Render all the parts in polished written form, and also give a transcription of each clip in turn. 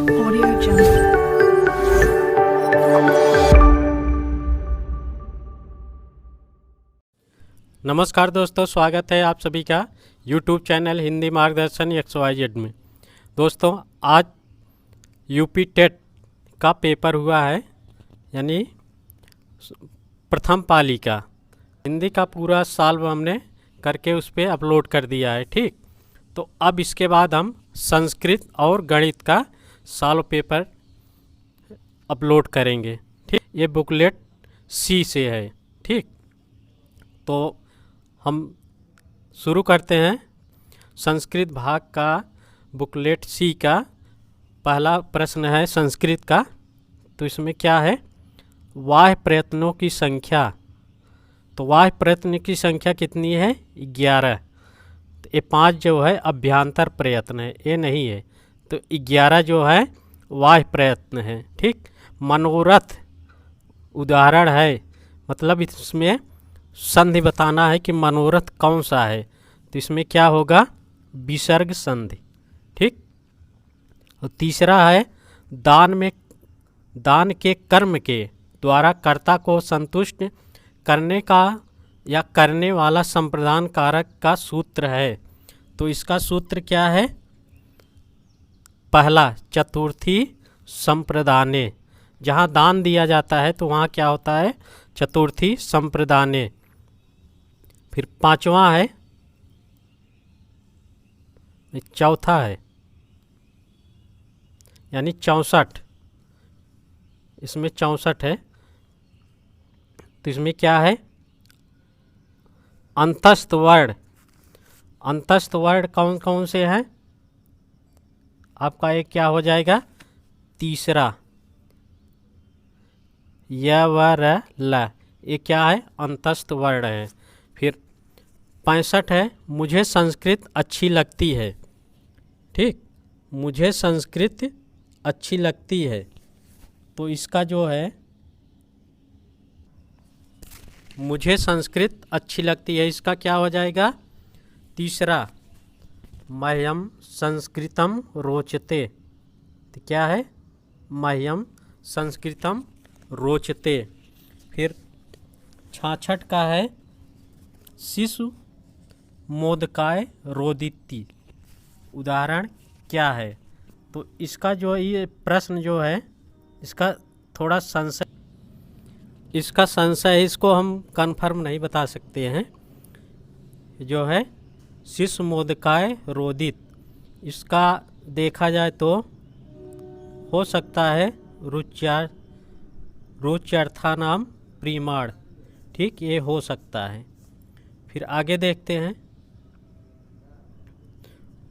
Audio Jungle. नमस्कार दोस्तों, स्वागत है आप सभी का YouTube चैनल हिंदी मार्गदर्शन XYZ में। दोस्तों, आज यूपी टेट का पेपर हुआ है, यानी प्रथम पाली का हिंदी का पूरा साल हमने करके उस पर अपलोड कर दिया है। ठीक, तो अब इसके बाद हम संस्कृत और गणित का साल पेपर अपलोड करेंगे। ठीक, ये बुकलेट सी से है। ठीक, तो हम शुरू करते हैं। संस्कृत भाग का बुकलेट सी का पहला प्रश्न है संस्कृत का। तो इसमें क्या है, वाह्य प्रयत्नों की संख्या। तो वाह्य प्रयत्न की संख्या कितनी है, 11। तो ये 5 जो है अभ्यंतर प्रयत्न है, ये नहीं है। तो 11 जो है वाह्य प्रयत्न है। ठीक, मनोरथ उदाहरण है, मतलब इसमें संधि बताना है कि मनोरथ कौन सा है। तो इसमें क्या होगा, विसर्ग संधि। ठीक, और तीसरा है दान के कर्म के द्वारा कर्ता को संतुष्ट करने का या करने वाला संप्रदान कारक का सूत्र है। तो इसका सूत्र क्या है, पहला चतुर्थी संप्रदाने। जहाँ दान दिया जाता है तो वहाँ क्या होता है, चतुर्थी संप्रदाने। फिर पांचवा है, चौथा है, यानी 64। इसमें 64 है। तो इसमें क्या है, अंतस्थ वर्ण। अंतस्थ वर्ण कौन कौन से हैं, आपका एक क्या हो जाएगा, तीसरा य व र ल, ये क्या है, अंतस्थ वर्ण है। फिर 65 है, मुझे संस्कृत अच्छी लगती है। ठीक, मुझे संस्कृत अच्छी लगती है। तो इसका जो है, मुझे संस्कृत अच्छी लगती है, इसका क्या हो जाएगा, तीसरा मह्यम संस्कृतम रोचते। तो क्या है, मह्यम संस्कृतम रोचते। फिर 66 का है, शिशु मोदकाय रोदिति। उदाहरण क्या है। तो इसका जो ये प्रश्न जो है, इसका थोड़ा संशय, इसको हम कंफर्म नहीं बता सकते हैं। जो है शिशु मोदकाय रोदित, इसका देखा जाए तो हो सकता है रुच्यर्थानाम प्रीमाण। ठीक, ये हो सकता है। फिर आगे देखते हैं,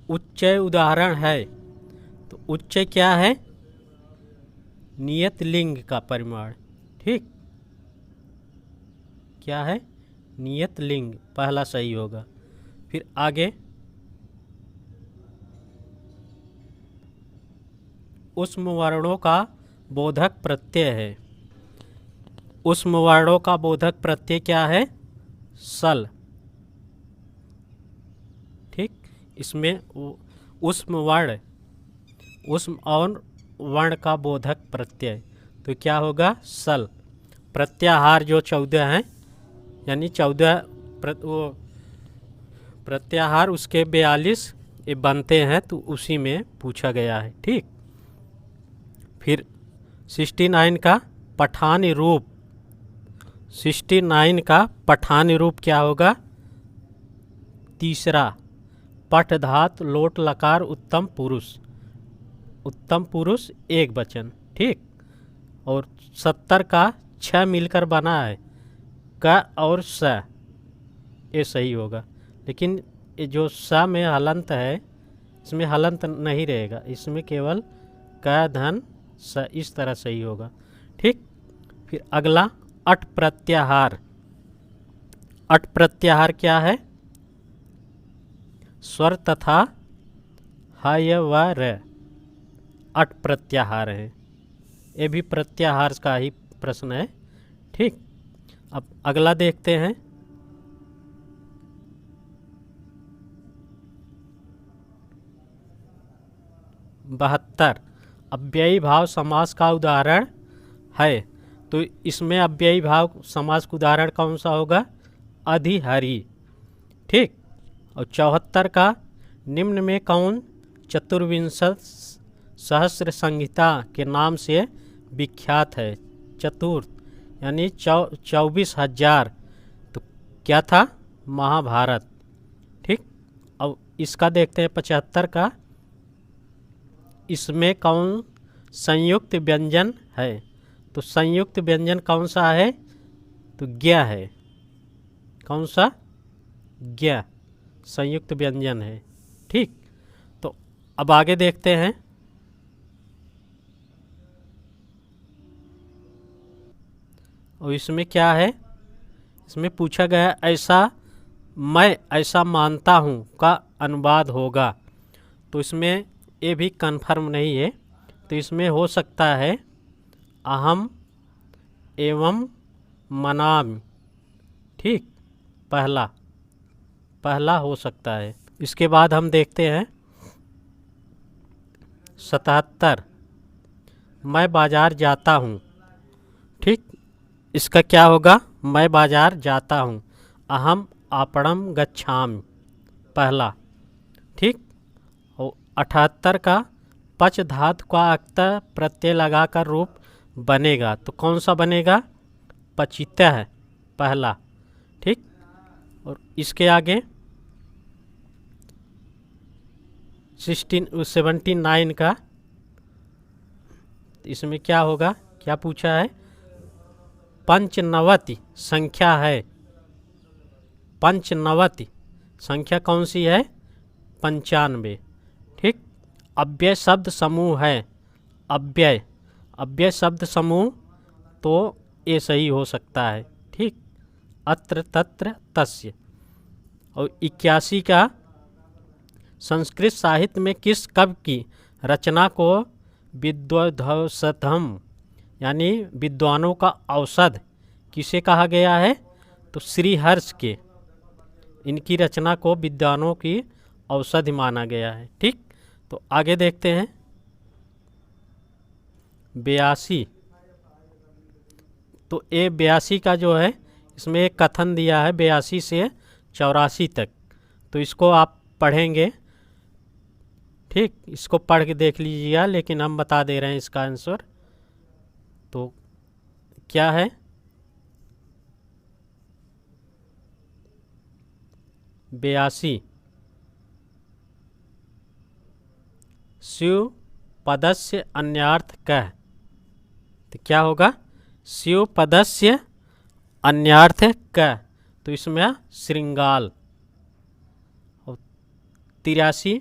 उच्चय उदाहरण है। तो उच्चय क्या है, नियत लिंग का परिमाण। ठीक, क्या है, नियत लिंग, पहला सही होगा। फिर आगे उष्म वर्णों का बोधक प्रत्यय है। उष्म वर्णों का बोधक प्रत्यय क्या है, सल। ठीक, इसमें उष्म वर्ण, उष्म और वर्ण का बोधक प्रत्यय, तो क्या होगा, सल। प्रत्याहार जो 14 हैं, यानी 14 प्रत्याहार उसके 42 ये बनते हैं, तो उसी में पूछा गया है। ठीक, फिर 69 का पठानी रूप। 69 का पठानी रूप क्या होगा, तीसरा पठ धात लोट लकार उत्तम पुरुष। उत्तम पुरुष एक वचन। ठीक, और 70 का 6 मिलकर बना है, क और स, ये सही होगा। लेकिन ये जो स में हलंत है, इसमें हलंत नहीं रहेगा, इसमें केवल क धन स, इस तरह सही होगा। ठीक, फिर अगला अट प्रत्याहार। अट प्रत्याहार क्या है, स्वर तथा ह य व र, अट प्रत्याहार है। ये भी प्रत्याहार का ही प्रश्न है। ठीक, अब अगला देखते हैं, 72 अव्ययी भाव समास का उदाहरण है। तो इसमें अव्ययी भाव समास का उदाहरण कौन सा होगा? अधिहरि। ठीक। और 74 का निम्न में कौन चतुर्विंशत सहस्र संहिता के नाम से विख्यात है? चतुर्थ यानी 24,000। तो क्या था? महाभारत। ठीक। अब इसका देखते हैं 75 का, इसमें कौन संयुक्त व्यंजन है? तो संयुक्त व्यंजन कौन सा है? तो ज्ञ है। कौन सा? ज्ञ संयुक्त व्यंजन है। ठीक। तो अब आगे देखते हैं। और इसमें क्या है? इसमें पूछा गया ऐसा मैं ऐसा मानता हूँ का अनुवाद होगा। तो इसमें ये भी कन्फर्म नहीं है। तो इसमें हो सकता है अहम एवं मनामि। ठीक। पहला हो सकता है। इसके बाद हम देखते हैं 77 मैं बाजार जाता हूँ। ठीक। इसका क्या होगा? मैं बाजार जाता हूँ। अहम आपणम गच्छामि पहला। ठीक। और 78 का पच धातु का अक्त प्रत्यय लगाकर रूप बनेगा। तो कौन सा बनेगा? पचित्य है पहला। ठीक। और इसके आगे 79 का, इसमें क्या होगा? क्या पूछा है? पंचनवति संख्या है। पंचनवति संख्या कौन सी है? 95। ठीक। अव्यय शब्द समूह है। अव्यय शब्द समूह, तो ये सही हो सकता है। ठीक। अत्र तत्र तस्य। और 81 का संस्कृत साहित्य में किस कवि की रचना को विद्वधौषधम यानी विद्वानों का औषध किसे कहा गया है? तो श्रीहर्ष के, इनकी रचना को विद्वानों की औषधि माना गया है। ठीक। तो आगे देखते हैं 82। तो ये 82 का जो है, इसमें एक कथन दिया है 82 से 84 तक। तो इसको आप पढ़ेंगे। ठीक। इसको पढ़ के देख लीजिएगा, लेकिन हम बता दे रहे हैं इसका आंसर। तो क्या है? बयासी शिव पदस्य अन्यार्थ कह। तो क्या होगा? शिव पदस्य अन्यार्थ कह। तो इसमें श्रृंगाल। और 83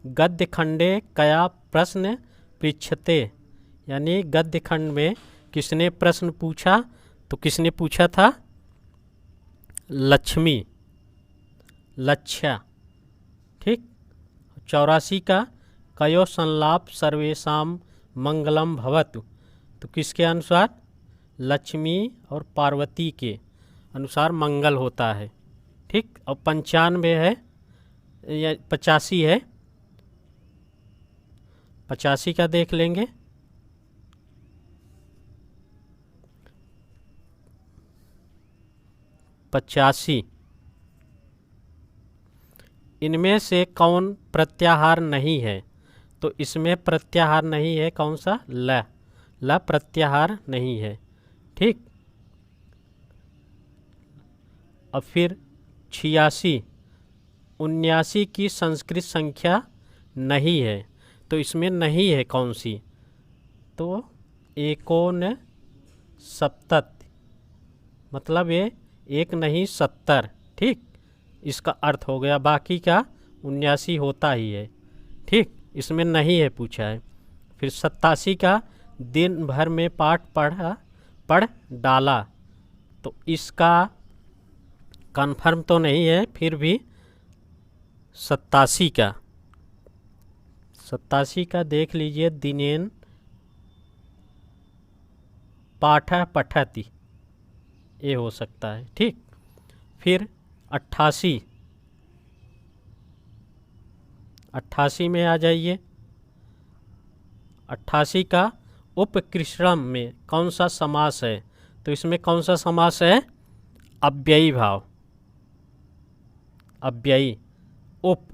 गद्य खंडे कया प्रश्न पृच्छते, यानी गद्य खंड में किसने प्रश्न पूछा? तो किसने पूछा था? लक्ष्मी, लक्ष्या। ठीक। 84 का कयो संलाप सर्वेशाम मंगलम भवतु। तो किसके अनुसार? लक्ष्मी और पार्वती के अनुसार मंगल होता है। ठीक। और 95 है या 85 है, 85 का देख लेंगे। पचासी इनमें से कौन प्रत्याहार नहीं है? तो इसमें प्रत्याहार नहीं है कौन सा? ल प्रत्याहार नहीं है। ठीक। अब फिर 86 79 की संस्कृत संख्या नहीं है। तो इसमें नहीं है कौन सी? तो एकोन सप्तत, मतलब ये एक नहीं 70। ठीक। इसका अर्थ हो गया। बाकी का 79 होता ही है। ठीक। इसमें नहीं है पूछा है। फिर 87 का दिन भर में पाठ पढ़ डाला। तो इसका कन्फर्म तो नहीं है, फिर भी 87 का देख लीजिए। दिनेन पाठ पठति, ये हो सकता है। ठीक। फिर 88 में आ जाइए। 88 का उपकृष्णम में कौन सा समास है? तो इसमें कौन सा समास है? अव्ययी भाव, अव्ययी, उप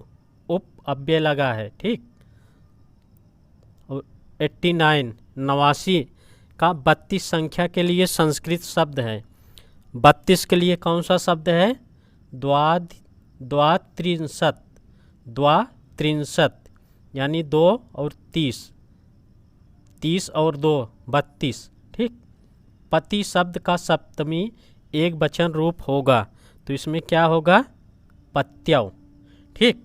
अव्यय लगा है। ठीक। और 89 89 का 32 संख्या के लिए संस्कृत शब्द है। 32 के लिए कौन सा शब्द है? द्वात्रिंशत्, द्वात्रिंशत् यानी 2 और 30, 30 और 2 32। ठीक। पति शब्द का सप्तमी एक वचन रूप होगा, तो इसमें क्या होगा? पत्यौ। ठीक।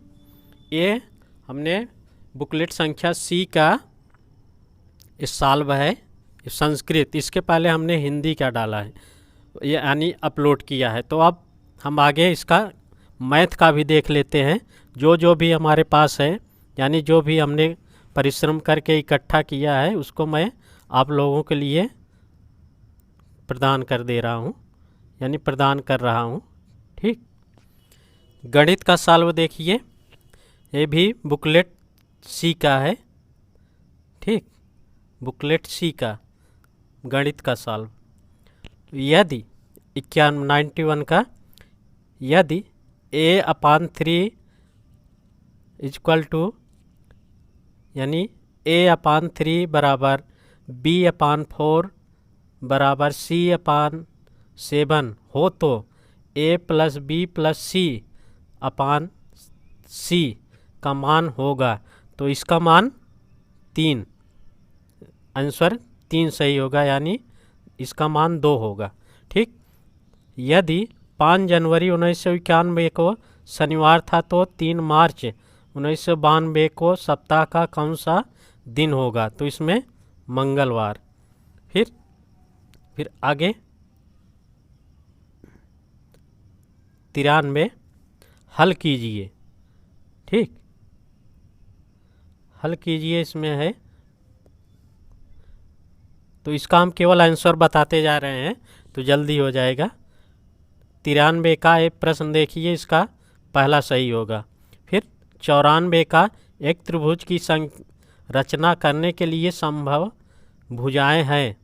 ये हमने बुकलेट संख्या सी का इस साल्व है संस्कृत, इसके पहले हमने हिंदी का डाला है, ये यानी अपलोड किया है। तो अब हम आगे इसका मैथ का भी देख लेते हैं। जो भी हमारे पास है, यानी जो भी हमने परिश्रम करके इकट्ठा किया है, उसको मैं आप लोगों के लिए प्रदान कर दे रहा हूँ, यानी प्रदान कर रहा हूँ। ठीक। गणित का सॉल्व देखिए, ये भी बुकलेट सी का है। ठीक। बुकलेट सी का गणित का सॉल्व। यदि 91 का, यदि a/3 इक्वल टू, यानी a/3 बराबर b/4 बराबर c/7 हो, तो a + b + c/c का मान होगा। तो इसका मान 3, आंसर 3 सही होगा, यानी इसका मान 2 होगा। ठीक। यदि 5 जनवरी 1991 को शनिवार था, तो 3 मार्च 1992 को सप्ताह का कौन सा दिन होगा? तो इसमें मंगलवार। फिर आगे 93 हल कीजिए। ठीक। हल कीजिए इसमें है, तो इसका हम केवल आंसर बताते जा रहे हैं, तो जल्दी हो जाएगा। 93 का एक प्रश्न देखिए, इसका पहला सही होगा। फिर 94 का एक त्रिभुज की रचना करने के लिए संभव भुजाएं हैं,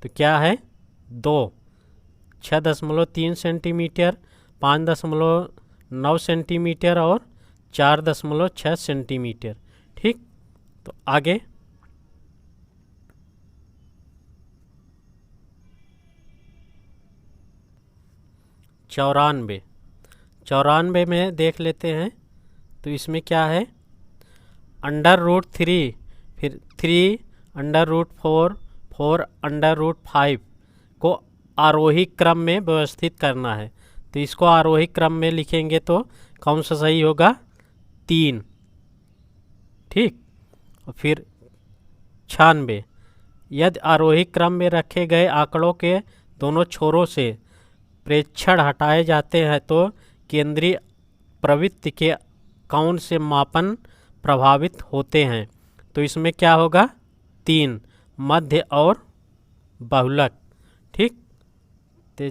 तो क्या है? 2, 6.3 सेंटीमीटर, 5.9 सेंटीमीटर और 4.6 सेंटीमीटर। ठीक। तो आगे 94 में देख लेते हैं, तो इसमें क्या है? √3, फिर 3 √4, 4 √5 को आरोही क्रम में व्यवस्थित करना है। तो इसको आरोही क्रम में लिखेंगे तो कौन सा सही होगा? 3। ठीक। और फिर 96, यदि आरोही क्रम में रखे गए आंकड़ों के दोनों छोरों से प्रेक्षण हटाए जाते हैं, तो केंद्रीय प्रवृत्ति के कौन से मापन प्रभावित होते हैं? तो इसमें क्या होगा? 3, मध्य और बहुलक। ठीक। तो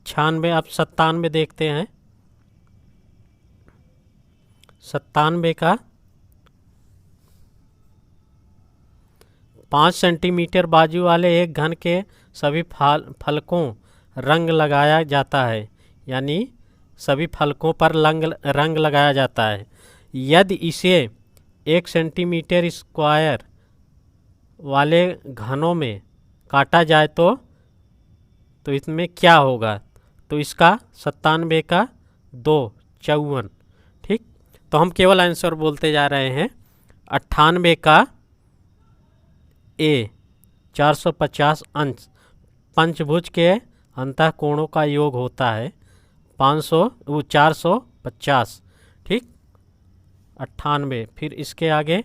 96, अब 97 देखते हैं। 97 का 5 सेंटीमीटर बाजू वाले एक घन के सभी फलकों रंग लगाया जाता है, यानी सभी फलकों पर रंग लगाया जाता है। यदि इसे 1 सेंटीमीटर स्क्वायर वाले घनों में काटा जाए, तो इसमें क्या होगा? तो इसका 97 का 2, 54। ठीक। तो हम केवल आंसर बोलते जा रहे हैं। 98 का ए 450 अंश पंचभुज के अंतःकोणों का योग होता है 450। ठीक। 98। फिर इसके आगे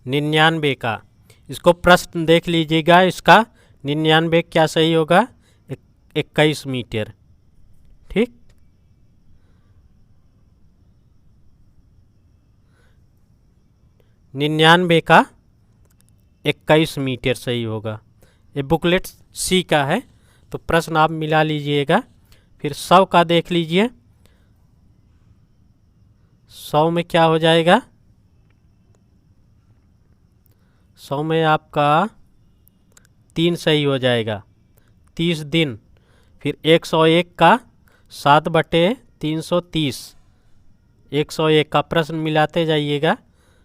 99 का, इसको प्रश्न देख लीजिएगा, इसका 99 क्या सही होगा? 21 मीटर। ठीक। 99 का 21 मीटर सही होगा। ये बुकलेट सी का है, तो प्रश्न आप मिला लीजिएगा। फिर 100 का देख लीजिए। 100 में क्या हो जाएगा, 100 में आपका 3 सही हो जाएगा, 30 दिन। फिर 101 का 7/330, 101 का प्रश्न मिलाते जाइएगा,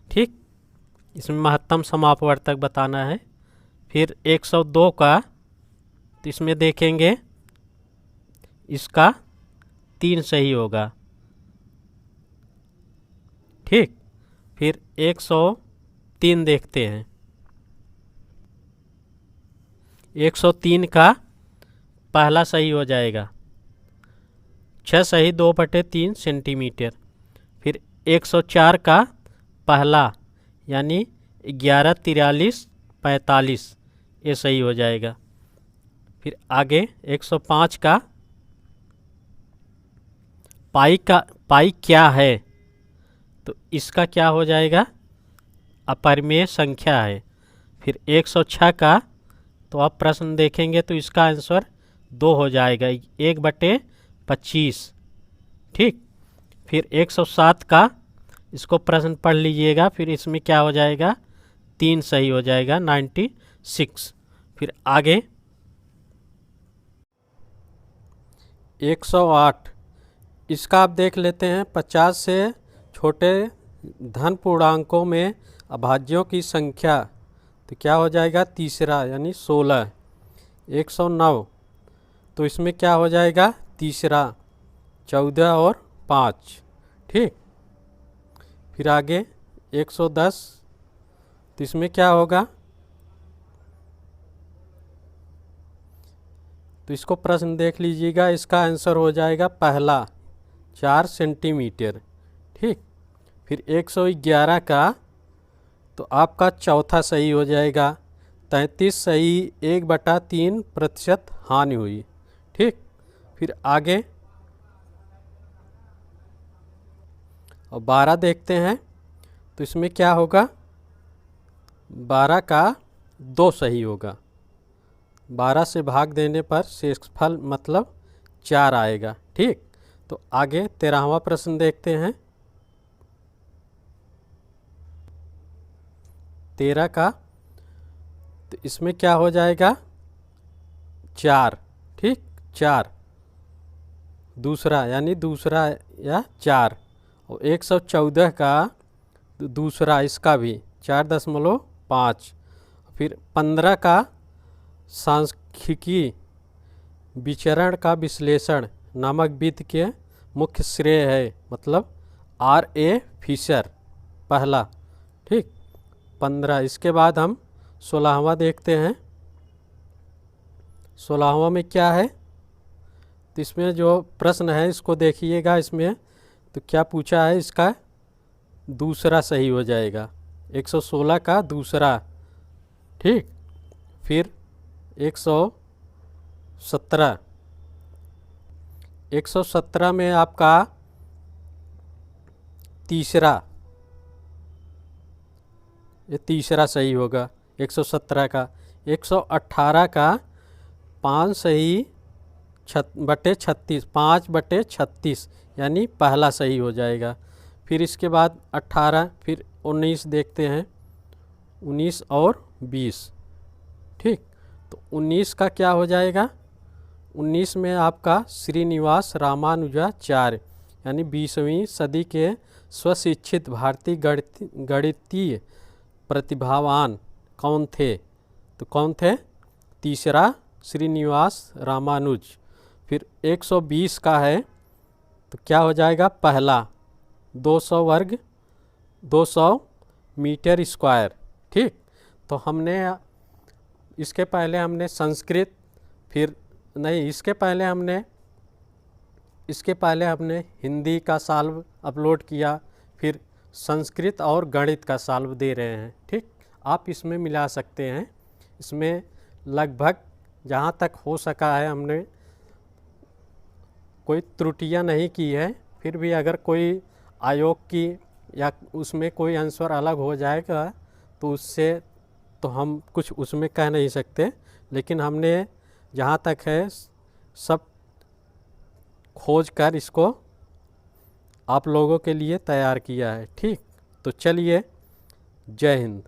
ठीक। इसमें महत्तम समापवर्तक बताना है। फिर 102 का, तो इसमें देखेंगे इसका 3 सही होगा, ठीक। फिर 103 देखते हैं, 103 का पहला सही हो जाएगा, 6 सही 2/3 सेंटीमीटर। फिर 104 का पहला यानी 11 43 45, ये सही हो जाएगा। फिर आगे 105 का पाई क्या है, तो इसका क्या हो जाएगा, अपरिमेय संख्या है। फिर 106 का, तो आप प्रश्न देखेंगे तो इसका आंसर 2 हो जाएगा, 1/25, ठीक। फिर 107 का, इसको प्रश्न पढ़ लीजिएगा, फिर इसमें क्या हो जाएगा, 3 सही हो जाएगा, 96। फिर आगे 108, इसका आप देख लेते हैं। 50 से छोटे धन पूर्णांकों में अभाज्यों की संख्या, तो क्या हो जाएगा, तीसरा यानी 16। 109, तो इसमें क्या हो जाएगा, तीसरा 14 और 5, ठीक। फिर आगे 110, तो इसमें क्या होगा, तो इसको प्रश्न देख लीजिएगा, इसका आंसर हो जाएगा पहला 4 सेंटीमीटर, ठीक। फिर 111 का, तो आपका चौथा सही हो जाएगा, 33 सही, 1/3% हानि हुई, ठीक। फिर आगे और 12 देखते हैं, तो इसमें क्या होगा, 12 का 2 सही होगा, 12 से भाग देने पर शेषफल मतलब 4 आएगा, ठीक। तो आगे 13वां प्रश्न देखते हैं। 13 का, तो इसमें क्या हो जाएगा, 4, ठीक, 4 दूसरा यानी दूसरा या 4। और 114 का दूसरा, इसका भी 4.5। फिर 15 का सांख्यिकी विचरण का विश्लेषण नामक विधि के मुख्य श्रेय है, मतलब R.A. फिशर पहला, ठीक। 15, इसके बाद हम 16वां देखते हैं। 16वां में क्या है, तो इसमें जो प्रश्न है इसको देखिएगा, इसमें तो क्या पूछा है, इसका दूसरा सही हो जाएगा, 116 का दूसरा, ठीक। फिर 117 में आपका तीसरा, ये तीसरा सही होगा 117 का। 118 का 5 सही 36, 5/36 यानी पहला सही हो जाएगा। फिर इसके बाद 18, फिर 19 देखते हैं, 19 और 20, ठीक। तो 19 का क्या हो जाएगा, 19 में आपका श्रीनिवास रामानुजाचार्य यानी 20वीं सदी के स्वशिक्षित भारतीय गणितीय प्रतिभावान कौन थे, तो कौन थे, तीसरा श्रीनिवास रामानुज। फिर 120 का है, तो क्या हो जाएगा, पहला 200 वर्ग 200 मीटर स्क्वायर, ठीक। तो हमने इसके पहले हमने संस्कृत, फिर नहीं, इसके पहले हमने हिंदी का सॉल्व अपलोड किया, फिर संस्कृत और गणित का सॉल्व दे रहे हैं, ठीक। आप इसमें मिला सकते हैं। इसमें लगभग जहाँ तक हो सका है हमने कोई त्रुटियां नहीं की है। फिर भी अगर कोई आयोग की या उसमें कोई आंसर अलग हो जाएगा तो उससे तो हम कुछ उसमें कह नहीं सकते, लेकिन हमने जहाँ तक है सब खोज कर इसको आप लोगों के लिए तैयार किया है। ठीक, तो चलिए, जय हिंद।